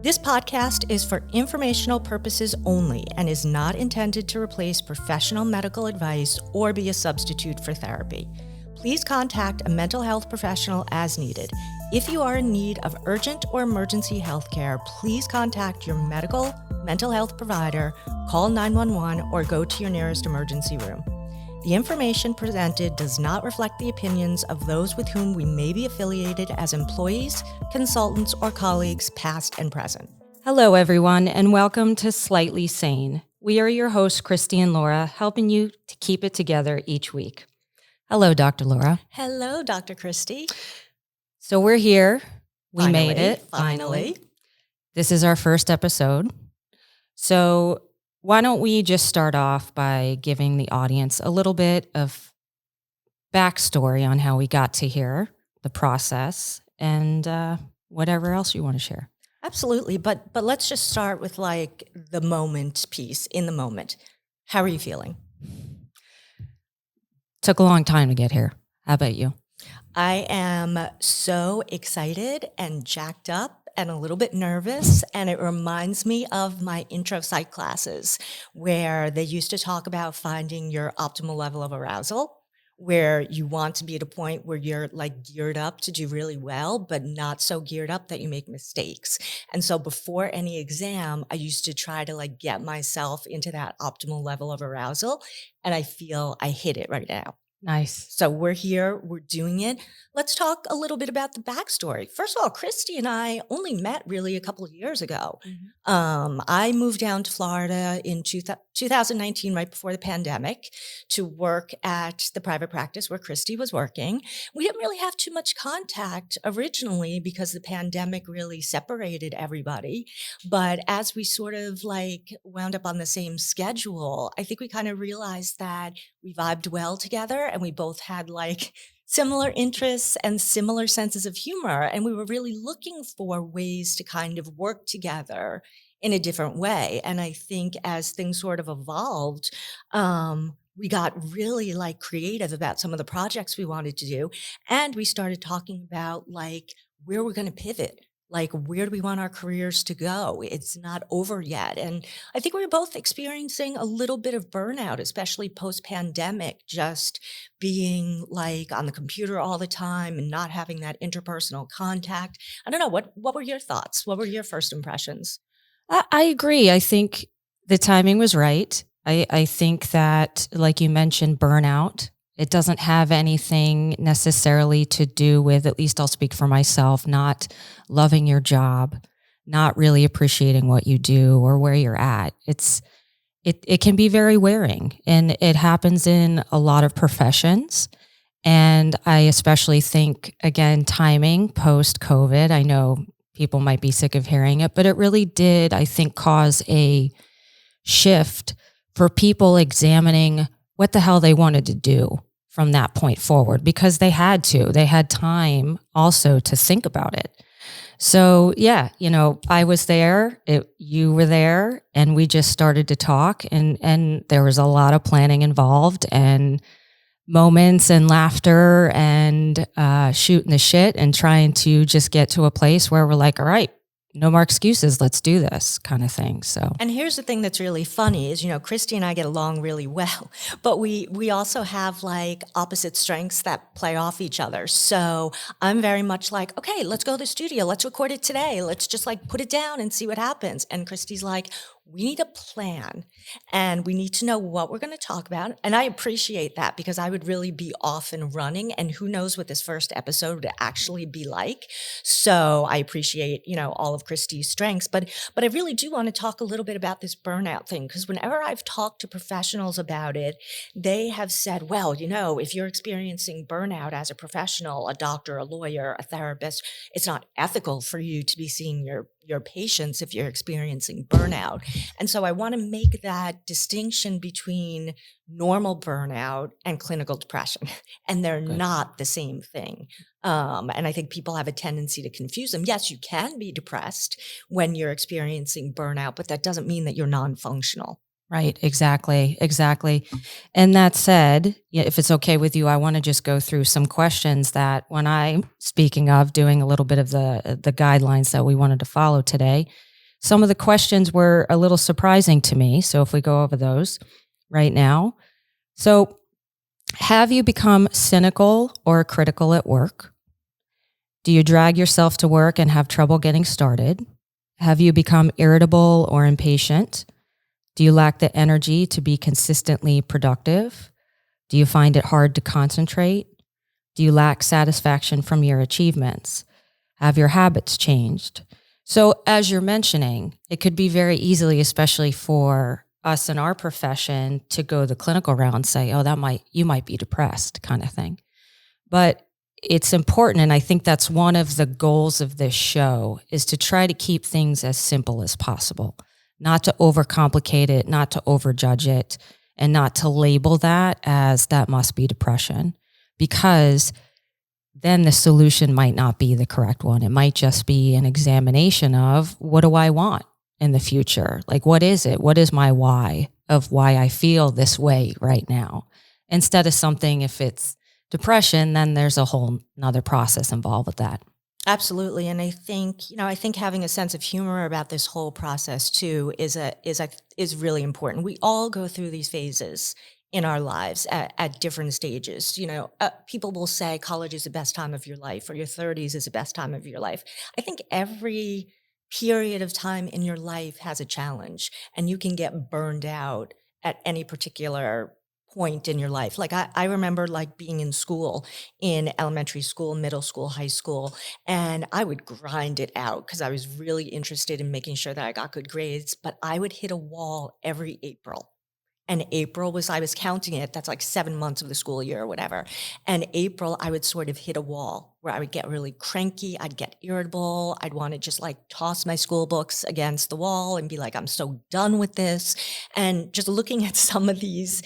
This podcast is for informational purposes only and is not intended to replace professional medical advice or be a substitute for therapy. Please contact a mental health professional as needed. If you are in need of urgent or emergency health care, please contact your mental health provider, call 911, or go to your nearest emergency room. The information presented does not reflect the opinions of those with whom we may be affiliated as employees, consultants, or colleagues, past and present. Hello, everyone, and welcome to Slightly Sane. We are your hosts, Christy and Laura, helping you to keep it together each week. Hello, Dr. Laura. Hello, Dr. Christy. So we're here. We Finally, made it. Finally. This is our first episode. So why don't we just start off by giving the audience a little bit of backstory on how we got to here, the process, and whatever else you want to share. Absolutely. But let's just start with like the moment piece, in the moment. How are you feeling? Took a long time to get here. How about you? I am so excited and jacked up and a little bit nervous, and it reminds me of my intro psych classes where they used to talk about finding your optimal level of arousal, where you want to be at a point where you're like geared up to do really well, but not so geared up that you make mistakes. And so before any exam, I used to try to like get myself into that optimal level of arousal, and I feel I hit it right now. Nice. So we're here, we're doing it. Let's talk a little bit about the backstory. First of all, Christy and I only met really a couple of years ago. I moved down to Florida in 2019, right before the pandemic, to work at the private practice where Christy was working. We didn't really have too much contact originally because the pandemic really separated everybody. But as we sort of like wound up on the same schedule, I think we kind of realized that we vibed well together and we both had like similar interests and similar senses of humor. And we were really looking for ways to kind of work together in a different way. And I think as things sort of evolved, we got really like creative about some of the projects we wanted to do. And we started talking about like where we're going to pivot. Like, where do we want our careers to go? It's not over yet. And I think we were both experiencing a little bit of burnout, especially post-pandemic, just being like on the computer all the time and not having that interpersonal contact. I don't know. What were your thoughts? What were your first impressions? I agree. I think the timing was right. I think that, like you mentioned, burnout, it doesn't have anything necessarily to do with, at least I'll speak for myself, not loving your job, not really appreciating what you do or where you're at. It can be very wearing, and it happens in a lot of professions. And I especially think, again, timing post-COVID, I know people might be sick of hearing it, but it really did, I think, cause a shift for people examining what the hell they wanted to do from that point forward, because they had time also to think about it. So yeah, I was there, you were there, and we just started to talk, and there was a lot of planning involved and moments and laughter and shooting the shit and trying to just get to a place where we're like, all right, no more excuses, let's do this kind of thing. So, and here's the thing that's really funny is, Christy and I get along really well, but we also have like opposite strengths that play off each other. So I'm very much like, okay, let's go to the studio. Let's record it today. Let's just like put it down and see what happens. And Christy's like, we need a plan and we need to know what we're going to talk about. And I appreciate that because I would really be off and running, and who knows what this first episode would actually be like. So I appreciate, all of Christy's strengths, but I really do want to talk a little bit about this burnout thing, because whenever I've talked to professionals about it, they have said, well, if you're experiencing burnout as a professional, a doctor, a lawyer, a therapist, it's not ethical for you to be seeing your patients if you're experiencing burnout. And so I want to make that distinction between normal burnout and clinical depression, and they're not the same thing. And I think people have a tendency to confuse them. Yes, you can be depressed when you're experiencing burnout, but that doesn't mean that you're non-functional. Right. Exactly. And that said, if it's okay with you, I want to just go through some questions that when I'm speaking of doing a little bit of the guidelines that we wanted to follow today, some of the questions were a little surprising to me. So if we go over those right now. So have you become cynical or critical at work? Do you drag yourself to work and have trouble getting started? Have you become irritable or impatient? Do you lack the energy to be consistently productive? Do you find it hard to concentrate? Do you lack satisfaction from your achievements? Have your habits changed? So as you're mentioning, it could be very easily, especially for us in our profession, to go the clinical route and say, oh, you might be depressed kind of thing. But it's important, and I think that's one of the goals of this show, is to try to keep things as simple as possible, not to overcomplicate it, not to overjudge it, and not to label that as that must be depression, because then the solution might not be the correct one. It might just be an examination of, what do I want in the future? Like, what is it? What is my why of why I feel this way right now? Instead of something, if it's depression, then there's a whole nother process involved with that. Absolutely. And I think having a sense of humor about this whole process too is really important. We all go through these phases in our lives at different stages. People will say college is the best time of your life, or your 30s is the best time of your life. I think every period of time in your life has a challenge, and you can get burned out at any particular point in your life. Like I remember like being in school, in elementary school, middle school, high school, and I would grind it out because I was really interested in making sure that I got good grades, but I would hit a wall every April. And I was counting it, that's like 7 months of the school year or whatever. And April, I would sort of hit a wall where I would get really cranky. I'd get irritable. I'd want to just like toss my school books against the wall and be like, I'm so done with this. And just looking at some of these,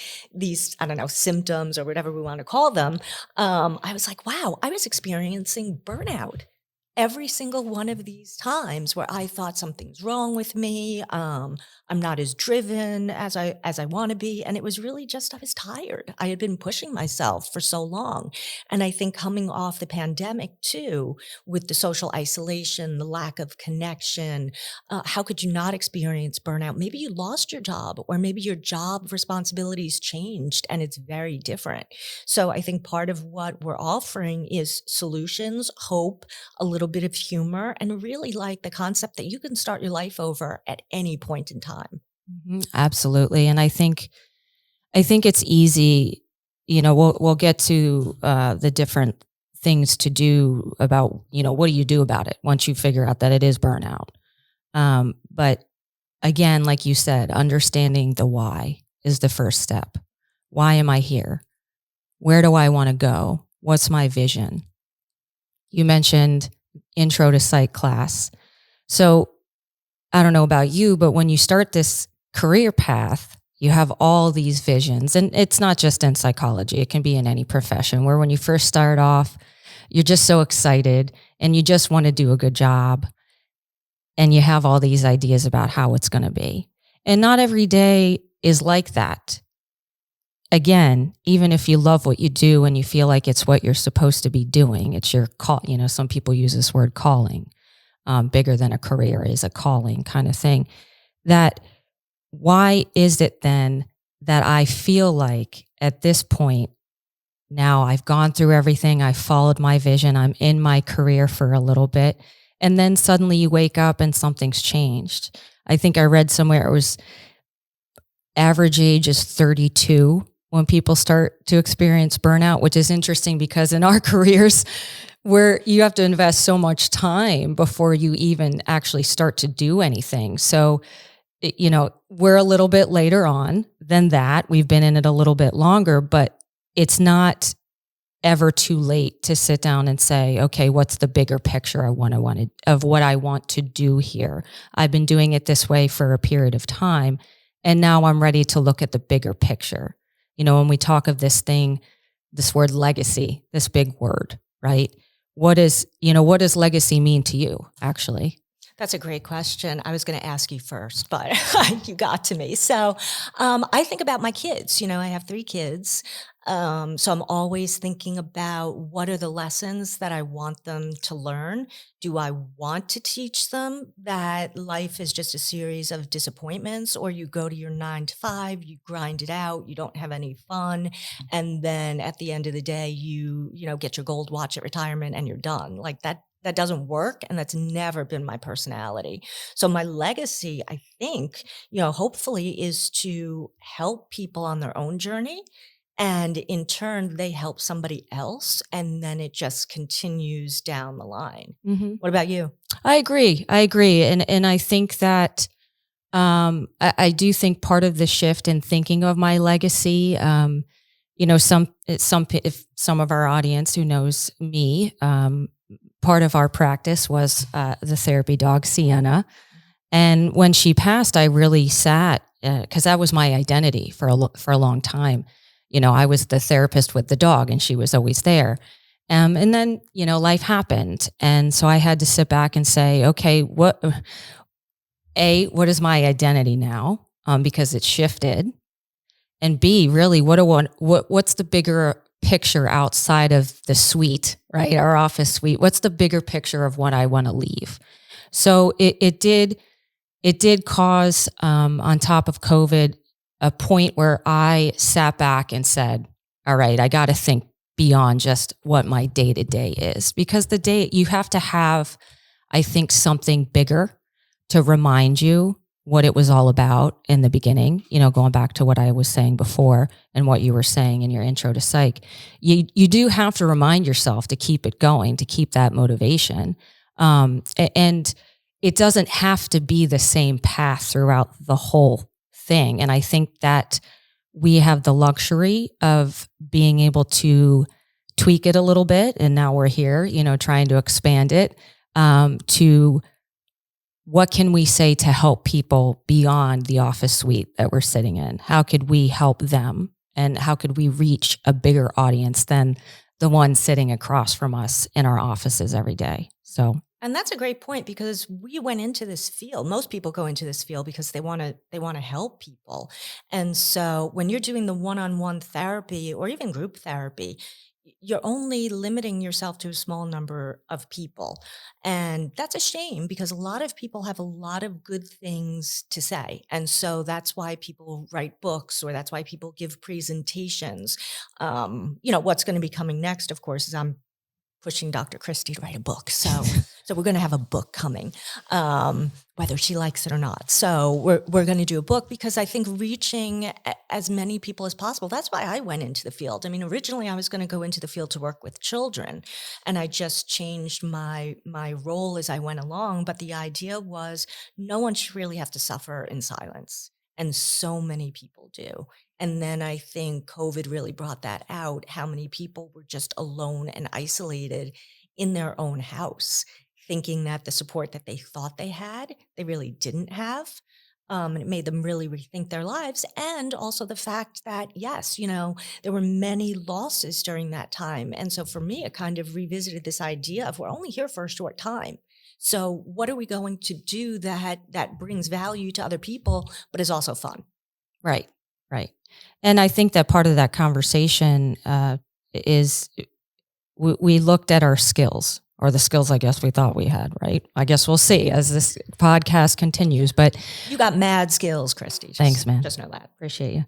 I don't know, symptoms or whatever we want to call them, I was like, wow, I was experiencing burnout every single one of these times where I thought something's wrong with me. I'm not as driven as I want to be. And it was really just, I was tired. I had been pushing myself for so long. And I think coming off the pandemic too, with the social isolation, the lack of connection, how could you not experience burnout? Maybe you lost your job, or maybe your job responsibilities changed and it's very different. So I think part of what we're offering is solutions, hope, a little bit of humor, and really like the concept that you can start your life over at any point in time. Absolutely. And I think it's easy, we'll get to the different things to do about, what do you do about it once you figure out that it is burnout? But again, like you said, understanding the why is the first step. Why am I here? Where do I want to go? What's my vision? You mentioned intro to psych class. So I don't know about you, but when you start this career path, you have all these visions, and it's not just in psychology. It can be in any profession, where when you first start off, you're just so excited and you just want to do a good job. And you have all these ideas about how it's going to be. And not every day is like that. Again, even if you love what you do and you feel like it's what you're supposed to be doing, it's your call. Some people use this word calling, bigger than a career is a calling kind of thing. That why is it then that I feel like at this point, now I've gone through everything, I've followed my vision, I'm in my career for a little bit, and then suddenly you wake up and something's changed. I think I read somewhere it was average age is 32 when people start to experience burnout, which is interesting because in our careers, where you have to invest so much time before you even actually start to do anything. So, we're a little bit later on than that. We've been in it a little bit longer, but it's not ever too late to sit down and say, okay, what's the bigger picture of what I want to do here? I've been doing it this way for a period of time, and now I'm ready to look at the bigger picture. When we talk of this word legacy, this big word, right? What does legacy mean to you, actually? That's a great question. I was going to ask you first, but you got to me. So I think about my kids. I have 3 kids. So I'm always thinking about what are the lessons that I want them to learn. Do I want to teach them that life is just a series of disappointments, or you go to your 9 to 5, you grind it out, you don't have any fun, and then at the end of the day, you get your gold watch at retirement and you're done. Like that doesn't work, and that's never been my personality. So my legacy, I think, hopefully is to help people on their own journey, and in turn, they help somebody else, and then it just continues down the line. Mhm. What about you? I agree. I agree. And I think that I do think part of the shift in thinking of my legacy, if some of our audience who knows me, part of our practice was the therapy dog Sienna. And when she passed, I really sat because that was my identity for for a long time. I was the therapist with the dog, and she was always there. And then life happened, and so I had to sit back and say, okay, what is my identity now? Because it shifted, and B, really, what's the bigger picture outside of the suite, right? Our office suite. What's the bigger picture of what I want to leave? So it did cause, on top of COVID, a point where I sat back and said, all right, I got to think beyond just what my day to day is, because you have to have, I think, something bigger to remind you what it was all about in the beginning, going back to what I was saying before and what you were saying in your intro to psych. You do have to remind yourself to keep it going, to keep that motivation. And it doesn't have to be the same path throughout the whole thing. And I think that we have the luxury of being able to tweak it a little bit. And now we're here, trying to expand it to what can we say to help people beyond the office suite that we're sitting in? How could we help them? And how could we reach a bigger audience than the one sitting across from us in our offices every day? And that's a great point, because we went into this field. Most people go into this field because they want to help people. And so when you're doing the one-on-one therapy or even group therapy, you're only limiting yourself to a small number of people. And that's a shame, because a lot of people have a lot of good things to say. And so that's why people write books, or that's why people give presentations. What's going to be coming next, of course, is I'm pushing Dr. Christie to write a book. So we're going to have a book coming, whether she likes it or not. So we're going to do a book, because I think reaching as many people as possible. That's why I went into the field. I mean, originally I was going to go into the field to work with children, and I just changed my role as I went along. But the idea was no one should really have to suffer in silence. And so many people do. And then I think COVID really brought that out, how many people were just alone and isolated in their own house, thinking that the support that they thought they had, they really didn't have. And it made them really rethink their lives. And also the fact that, yes, there were many losses during that time. And so for me, it kind of revisited this idea of we're only here for a short time. So what are we going to do that brings value to other people, but is also fun? Right, right. And I think that part of that conversation is we looked at our skills, or the skills I guess we thought we had, right? I guess we'll see as this podcast continues. But you got mad skills, Christy. Thanks, man. Just know that. Appreciate you.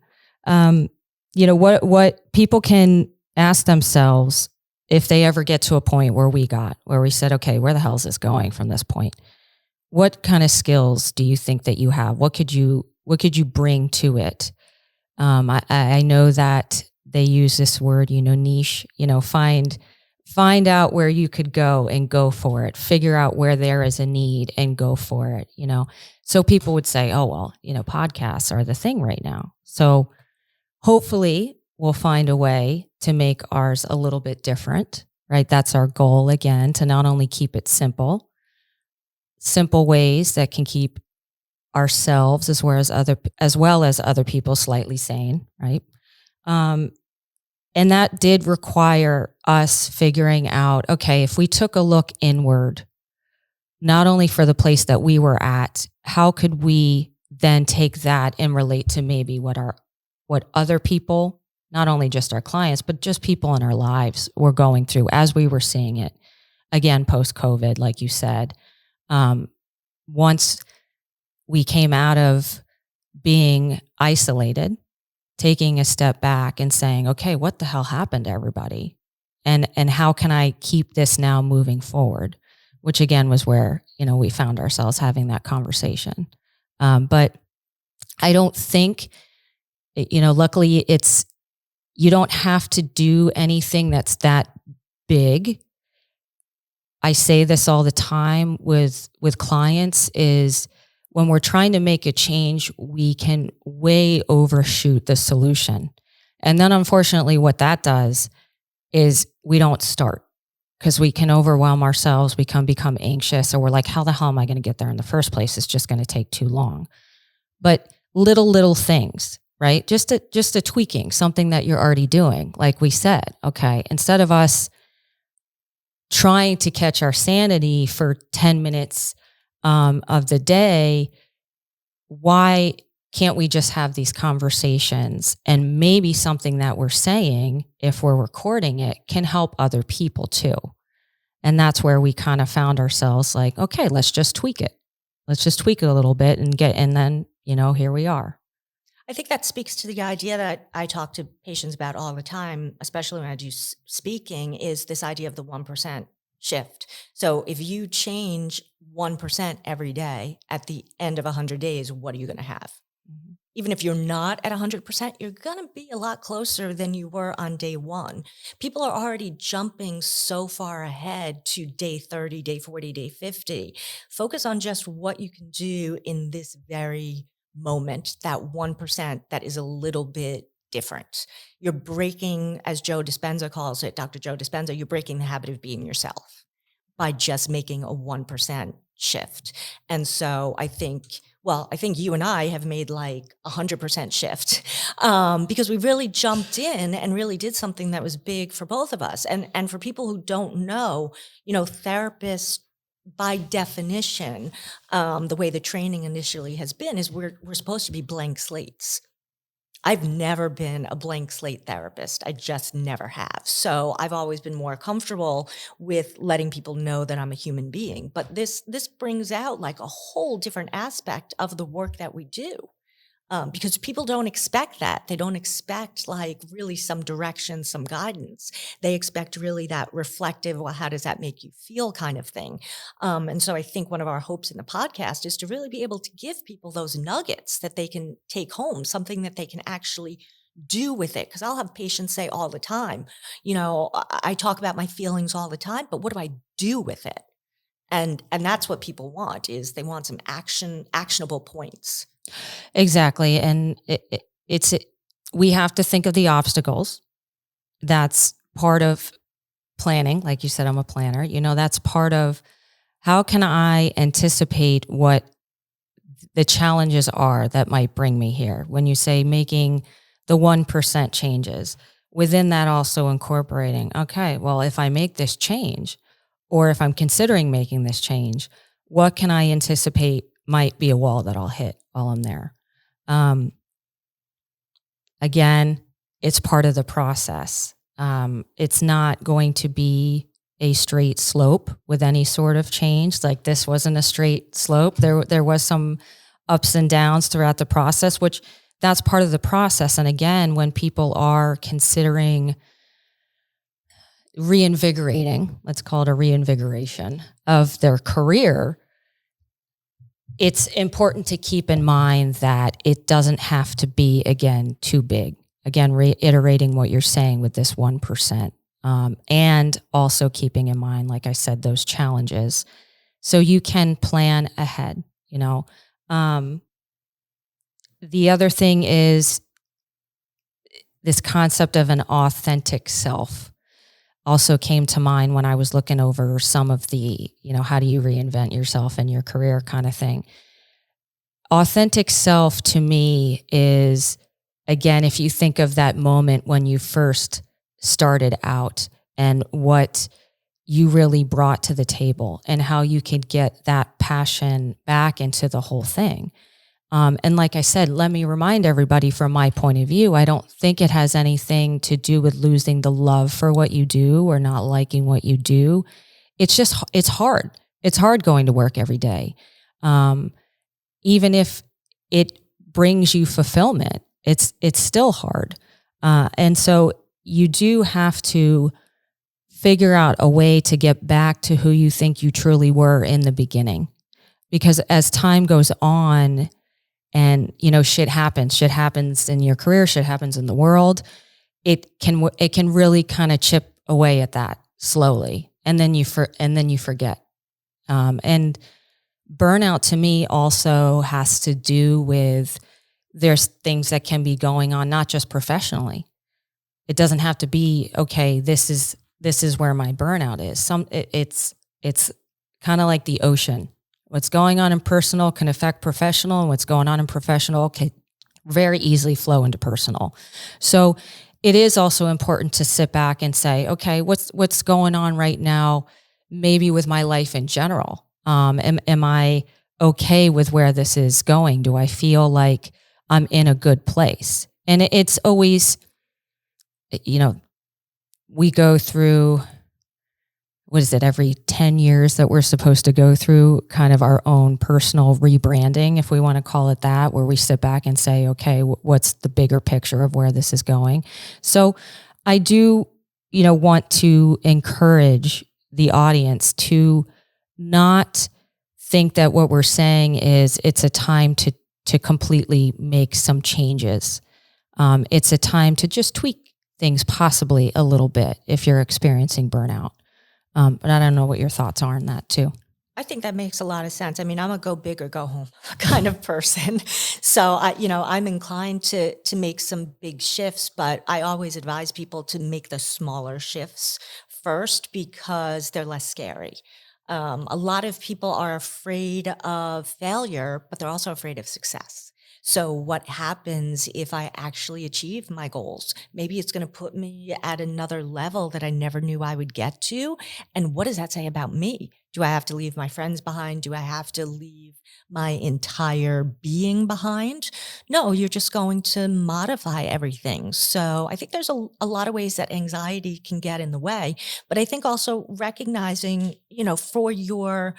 What people can ask themselves if they ever get to a point where we said, okay, where the hell is this going from this point? What kind of skills do you think that you have? What could you bring to it? I know that they use this word, niche, find out where you could go and go for it. Figure out where there is a need and go for it, So people would say, oh, well, podcasts are the thing right now. So hopefully we'll find a way to make ours a little bit different, right? That's our goal, again, to not only keep it simple ways that can keep ourselves as well as other people slightly sane, right? And that did require us figuring out, okay, if we took a look inward, not only for the place that we were at, how could we then take that and relate to maybe what other people not only just our clients, but just people in our lives were going through as we were seeing it. Again, post-COVID, like you said, once we came out of being isolated, taking a step back and saying, okay, what the hell happened to everybody? And how can I keep this now moving forward? Which again was where, we found ourselves having that conversation. But I don't think, luckily you don't have to do anything that's that big. I say this all the time with clients is when we're trying to make a change, we can way overshoot the solution. And then unfortunately what that does is we don't start because we can overwhelm ourselves. We can become anxious or we're like, how the hell am I going to get there in the first place? It's just going to take too long. But little things, right? Just a tweaking, something that you're already doing. Like we said, okay, instead of us trying to catch our sanity for 10 minutes of the day, why can't we just have these conversations and maybe something that we're saying, if we're recording it, can help other people too? And that's where we kind of found ourselves like, okay, let's just tweak it. Let's just tweak it a little bit and then, here we are. I think that speaks to the idea that I talk to patients about all the time, especially when I do speaking, is this idea of the 1% shift. So if you change 1% every day at the end of 100 days, what are you going to have? Mm-hmm. Even if you're not at 100%, you're going to be a lot closer than you were on day one. People are already jumping so far ahead to day 30, day 40, day 50. Focus on just what you can do in this very moment, that 1% that is a little bit different. You're breaking, as Joe Dispenza calls it, Dr. Joe Dispenza, you're breaking the habit of being yourself by just making a 1% shift. And so I think you and I have made like 100% shift because we really jumped in and really did something that was big for both of us. And for people who don't know, therapists, by definition, the way the training initially has been is we're supposed to be blank slates. I've never been a blank slate therapist. I just never have. So I've always been more comfortable with letting people know that I'm a human being. But this brings out like a whole different aspect of the work that we do. Because people don't expect that. They don't expect like really some direction, some guidance. They expect really that reflective, well, how does that make you feel kind of thing. And so I think one of our hopes in the podcast is to really be able to give people those nuggets that they can take home, something that they can actually do with it. Because I'll have patients say all the time, I talk about my feelings all the time, but what do I do with it? And that's what people want, is they want some actionable points. Exactly. And we have to think of the obstacles. That's part of planning. Like you said, I'm a planner. That's part of how can I anticipate what the challenges are that might bring me here. When you say making the 1% changes, within that also incorporating, okay, well, if I make this change, or if I'm considering making this change, what can I anticipate might be a wall that I'll hit while I'm there? Again, it's part of the process. It's not going to be a straight slope with any sort of change. Like this wasn't a straight slope. There was some ups and downs throughout the process, which that's part of the process. And again, when people are considering reinvigorating, let's call it a reinvigoration of their career, it's important to keep in mind that it doesn't have to be, again, too big. Again, reiterating what you're saying with this 1%. And also keeping in mind, like I said, those challenges. So you can plan ahead, The other thing is this concept of an authentic self also came to mind when I was looking over some of the, how do you reinvent yourself in your career kind of thing. Authentic self to me is, again, if you think of that moment when you first started out and what you really brought to the table and how you could get that passion back into the whole thing. And like I said, let me remind everybody from my point of view, I don't think it has anything to do with losing the love for what you do or not liking what you do. It's just, it's hard. It's hard going to work every day. Even if it brings you fulfillment, it's still hard. And so you do have to figure out a way to get back to who you think you truly were in the beginning. Because as time goes on and, shit happens in your career, shit happens in the world, it can really kind of chip away at that slowly. And then you forget. And burnout to me also has to do with, there's things that can be going on, not just professionally. It doesn't have to be, okay, this is where my burnout is. It's kind of like the ocean. What's going on in personal can affect professional, and what's going on in professional can very easily flow into personal. So it is also important to sit back and say, okay, what's going on right now, maybe with my life in general? Am I okay with where this is going? Do I feel like I'm in a good place? And it's always, we go through, what is it, every 10 years that we're supposed to go through kind of our own personal rebranding, if we want to call it that, where we sit back and say, okay, what's the bigger picture of where this is going? So I do, want to encourage the audience to not think that what we're saying is it's a time to completely make some changes. It's a time to just tweak things possibly a little bit if you're experiencing burnout. But I don't know what your thoughts are on that too. I think that makes a lot of sense. I mean, I'm a go big or go home kind of person. So I'm inclined to make some big shifts, but I always advise people to make the smaller shifts first because they're less scary. A lot of people are afraid of failure, but they're also afraid of success. So what happens if I actually achieve my goals? Maybe it's going to put me at another level that I never knew I would get to. And what does that say about me? Do I have to leave my friends behind? Do I have to leave my entire being behind? No, you're just going to modify everything. So I think there's a lot of ways that anxiety can get in the way. But I think also recognizing, for your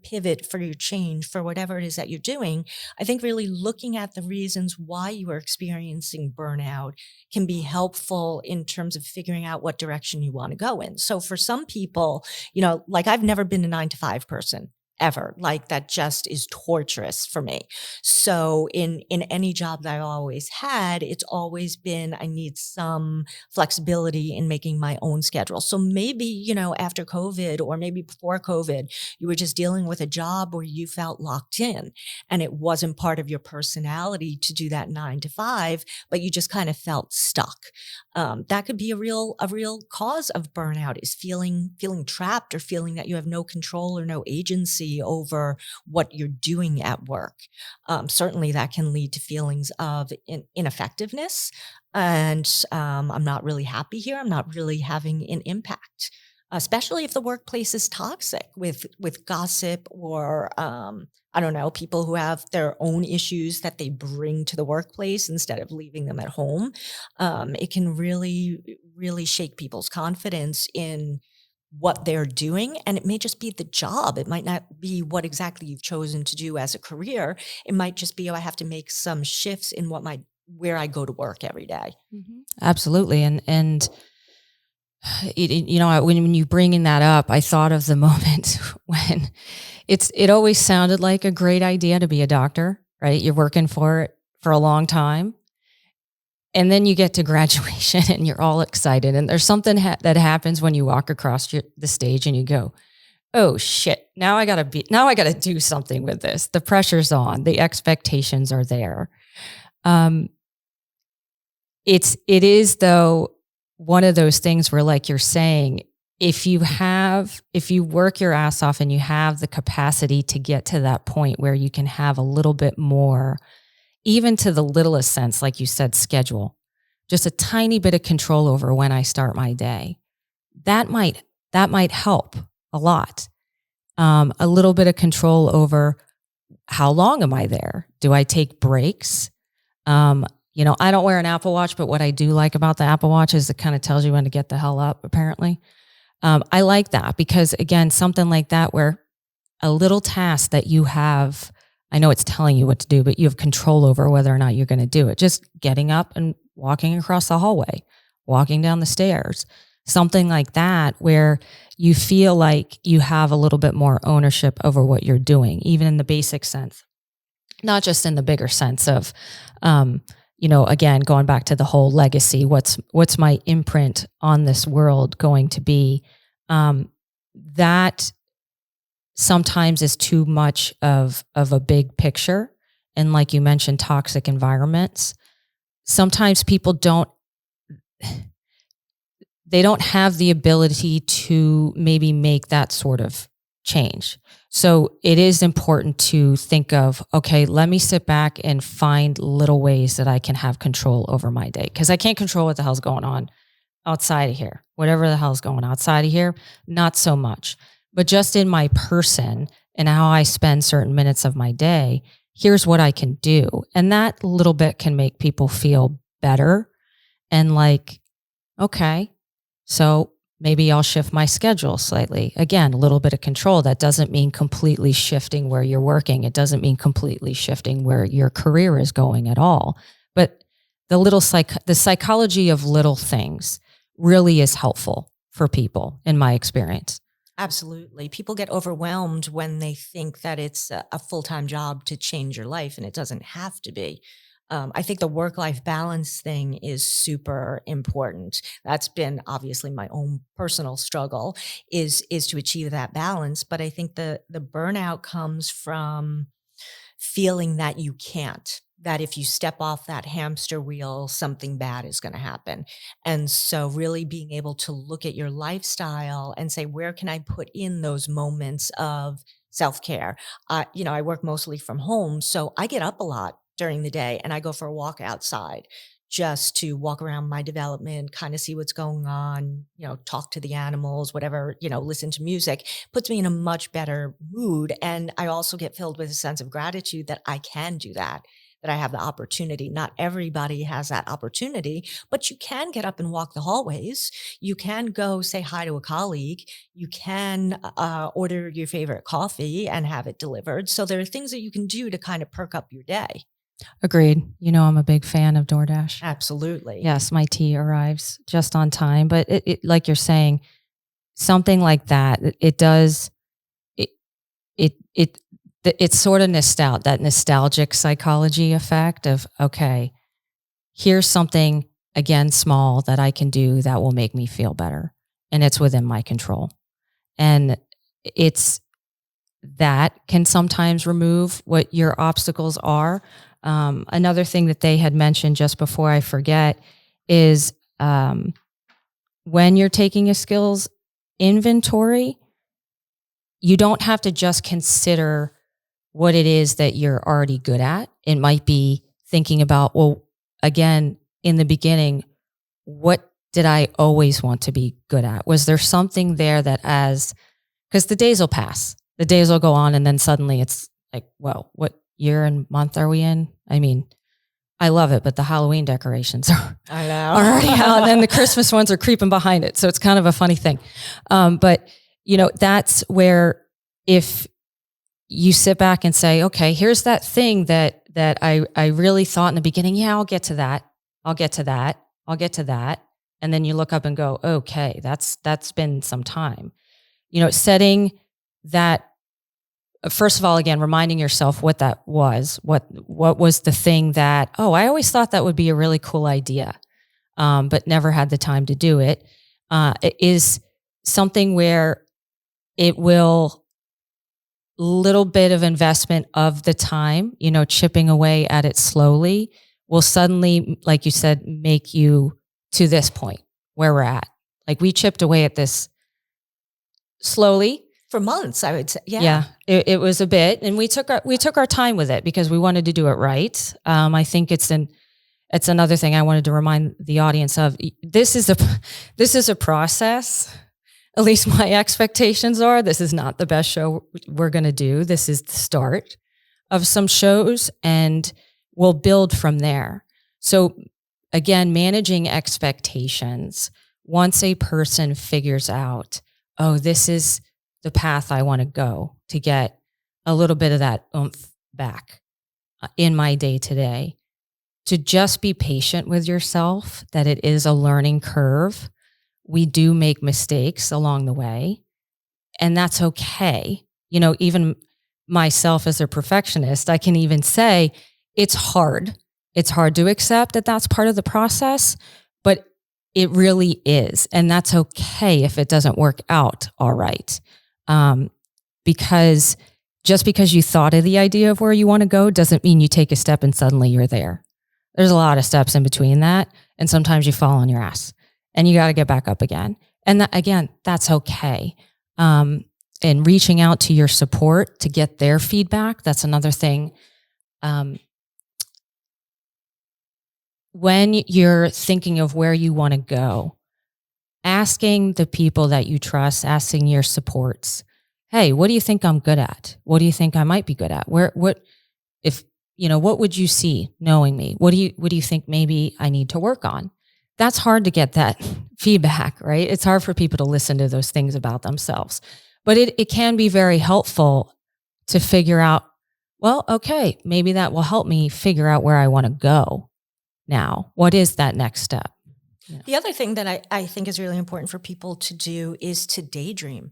pivot, for your change, for whatever it is that you're doing, I think really looking at the reasons why you are experiencing burnout can be helpful in terms of figuring out what direction you want to go in. So for some people, like I've never been a 9 to 5 person ever. Like that just is torturous for me. So in any job that I've always had, it's always been, I need some flexibility in making my own schedule. So maybe, after COVID or maybe before COVID, you were just dealing with a job where you felt locked in and it wasn't part of your personality to do that 9 to 5, but you just kind of felt stuck. That could be a real cause of burnout, is feeling trapped or feeling that you have no control or no agency over what you're doing at work. Certainly that can lead to feelings of ineffectiveness and I'm not really happy here. I'm not really having an impact, especially if the workplace is toxic with gossip or I don't know, people who have their own issues that they bring to the workplace instead of leaving them at home. It can really shake people's confidence in what they're doing. And it may just be the job. It might not be what exactly you've chosen to do as a career. It might just be, I have to make some shifts in where I go to work every day. Mm-hmm. Absolutely. And when you bringing that up, I thought of the moment when it always sounded like a great idea to be a doctor, right? You're working for it for a long time. And then you get to graduation and you're all excited. And there's something that happens when you walk across the stage and you go, oh shit, now I got to do something with this. The pressure's on, the expectations are there. It is though one of those things where, like you're saying, if you work your ass off and you have the capacity to get to that point where you can have a little bit more, even to the littlest sense, like you said, schedule, just a tiny bit of control over when I start my day, that might help a lot. A little bit of control over how long am I there? Do I take breaks? I don't wear an Apple Watch, but what I do like about the Apple Watch is it kind of tells you when to get the hell up, apparently. I like that because, again, something like that where a little task that you have, I know it's telling you what to do, but you have control over whether or not you're going to do it. Just getting up and walking across the hallway, walking down the stairs, something like that where you feel like you have a little bit more ownership over what you're doing, even in the basic sense, not just in the bigger sense of, again, going back to the whole legacy, what's my imprint on this world going to be? That sometimes is too much of a big picture. And like you mentioned, toxic environments. Sometimes people don't have the ability to maybe make that sort of change. So it is important to think of, okay, let me sit back and find little ways that I can have control over my day. Because I can't control what the hell's going on outside of here. Whatever the hell's going on outside of here, not so much. But just in my person and how I spend certain minutes of my day, here's what I can do. And that little bit can make people feel better and like, okay, so maybe I'll shift my schedule slightly. Again, a little bit of control. That doesn't mean completely shifting where you're working. It doesn't mean completely shifting where your career is going at all. But the psychology of little things really is helpful for people, in my experience. Absolutely. People get overwhelmed when they think that it's a full-time job to change your life, and it doesn't have to be. I think the work-life balance thing is super important. That's been obviously my own personal struggle is to achieve that balance. But I think the burnout comes from feeling that you can't, that if you step off that hamster wheel, something bad is going to happen. And so really being able to look at your lifestyle and say, where can I put in those moments of self-care? I work mostly from home, so I get up a lot during the day and I go for a walk outside just to walk around my development, kind of see what's going on, talk to the animals, whatever, listen to music, puts me in a much better mood. And I also get filled with a sense of gratitude that I can do that I have the opportunity. Not everybody has that opportunity, but you can get up and walk the hallways. You can go say hi to a colleague. You can order your favorite coffee and have it delivered. So there are things that you can do to kind of perk up your day. Agreed. I'm a big fan of DoorDash. Absolutely. Yes, my tea arrives just on time. But it like you're saying, something like that, it's sort of that nostalgic psychology effect of, okay, here's something, again, small that I can do that will make me feel better. And it's within my control. And that can sometimes remove what your obstacles are. Another thing that they had mentioned just before I forget is when you're taking a skills inventory, you don't have to just consider what it is that you're already good at. It might be thinking about, well, again, in the beginning, what did I always want to be good at? Was there something there because the days will pass, the days will go on, and then suddenly it's like, well, what year and month are we in? I mean, I love it, but the Halloween decorations are already out, and then the Christmas ones are creeping behind it. So it's kind of a funny thing. But that's where if you sit back and say, okay, here's that thing that I really thought in the beginning, yeah, I'll get to that. I'll get to that. I'll get to that. And then you look up and go, okay, that's been some time. Setting that, first of all, again, reminding yourself what that was, what was the thing that, I always thought that would be a really cool idea, but never had the time to do it. It is something where it will, little bit of investment of the time, chipping away at it slowly will suddenly, like you said, make you to this point where we're at. Like we chipped away at this slowly. For months, I would say. Yeah. Yeah, it was a bit. And we took our time with it because we wanted to do it right. I think it's another thing I wanted to remind the audience of. This is a process. At least my expectations are, this is not the best show we're going to do. This is the start. of some shows and we'll build from there. So again, managing expectations. Once a person figures out, oh, this is the path I want to go to get a little bit of that oomph back in my day to day, to just be patient with yourself, that it is a learning curve. We do make mistakes along the way, and that's okay. You know, even myself as a perfectionist, I can even say it's hard. It's hard to accept that that's part of the process, but it really is. And that's okay if it doesn't work out all right. Because just because you thought of the idea of where you want to go doesn't mean you take a step and suddenly you're there. There's a lot of steps in between that. And sometimes you fall on your ass and you got to get back up again. And that, again, that's okay. And reaching out to your support to get their feedback, that's another thing. When you're thinking of where you want to go, asking the people that you trust, asking your supports, hey, what do you think I'm good at? What do you think I might be good at? What would you see knowing me? What do you think maybe I need to work on? That's hard to get that feedback, right? It's hard for people to listen to those things about themselves, but it can be very helpful to figure out, well, okay, maybe that will help me figure out where I want to go now. What is that next step? Yeah. The other thing that I think is really important for people to do is to daydream.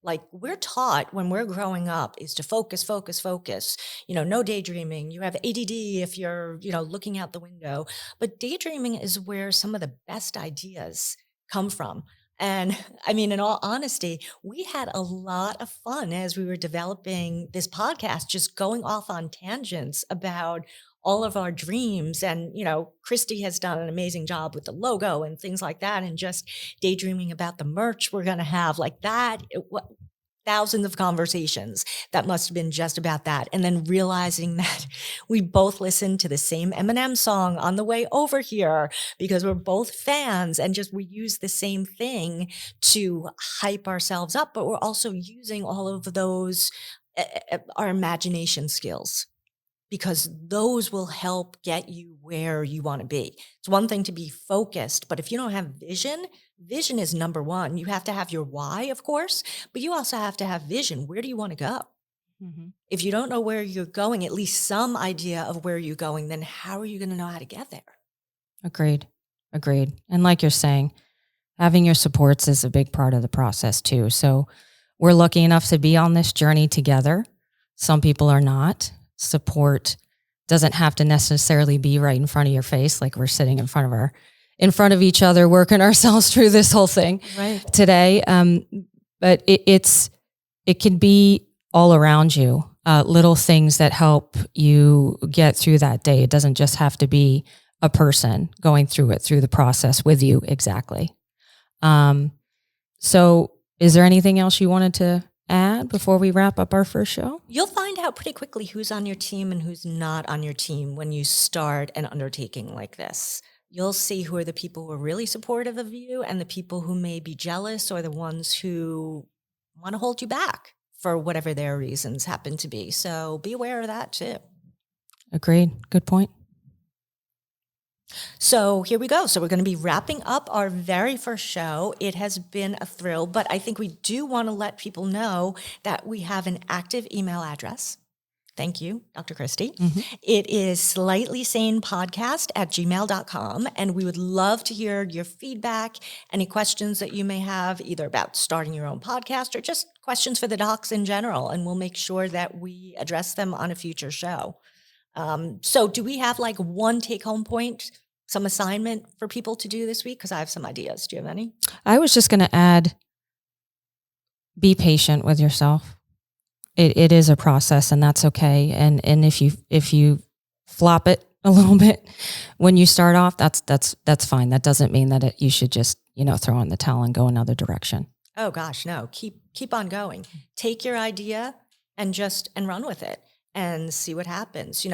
Like we're taught when we're growing up is to focus, focus, focus, no daydreaming. You have ADD if you're, looking out the window, but daydreaming is where some of the best ideas come from. And I mean, in all honesty, we had a lot of fun as we were developing this podcast, just going off on tangents about all of our dreams. And, Christy has done an amazing job with the logo and things like that. And just daydreaming about the merch we're going to have like that. Thousands of conversations that must have been just about that. And then realizing that we both listened to the same Eminem song on the way over here because we're both fans and just we use the same thing to hype ourselves up, but we're also using all of those, our imagination skills, because those will help get you where you want to be. It's one thing to be focused, but if you don't have vision is number one. You have to have your why, of course, but you also have to have vision. Where do you want to go? Mm-hmm. If you don't know where you're going, at least some idea of where you're going, then how are you going to know how to get there? Agreed. And like you're saying, having your supports is a big part of the process too. So we're lucky enough to be on this journey together. Some people are not. Support doesn't have to necessarily be right in front of your face, like we're sitting in front of each other, working ourselves through this whole thing today. But it can be all around you, little things that help you get through that day. It doesn't just have to be a person going through the process with you. Exactly. So is there anything else you wanted to add before we wrap up our first show? You'll find out pretty quickly who's on your team and who's not on your team when you start an undertaking like this. You'll see who are the people who are really supportive of you and the people who may be jealous or the ones who want to hold you back for whatever their reasons happen to be. So be aware of that too. Agreed. Good point. So here we go. So we're going to be wrapping up our very first show. It has been a thrill, but I think we do want to let people know that we have an active email address. Thank you, Dr. Christy. Mm-hmm. It is slightlysanepodcast@gmail.com, and we would love to hear your feedback, any questions that you may have, either about starting your own podcast or just questions for the docs in general, and we'll make sure that we address them on a future show. So do we have like one take-home point, some assignment for people to do this week? Because I have some ideas. Do you have any? I was just going to add, be patient with yourself. It is a process, and that's okay. And if you flop it a little bit when you start off, that's fine. That doesn't mean that you should just throw in the towel and go another direction. Oh gosh, no. Keep on going. Take your idea and run with it. And see what happens.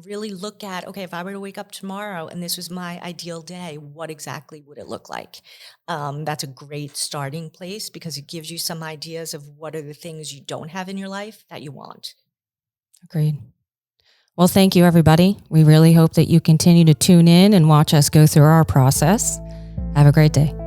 Really look at, okay, if I were to wake up tomorrow and this was my ideal day, what exactly would it look like? That's a great starting place because it gives you some ideas of what are the things you don't have in your life that you want. Agreed. Well, thank you, everybody. We really hope that you continue to tune in and watch us go through our process. Have a great day.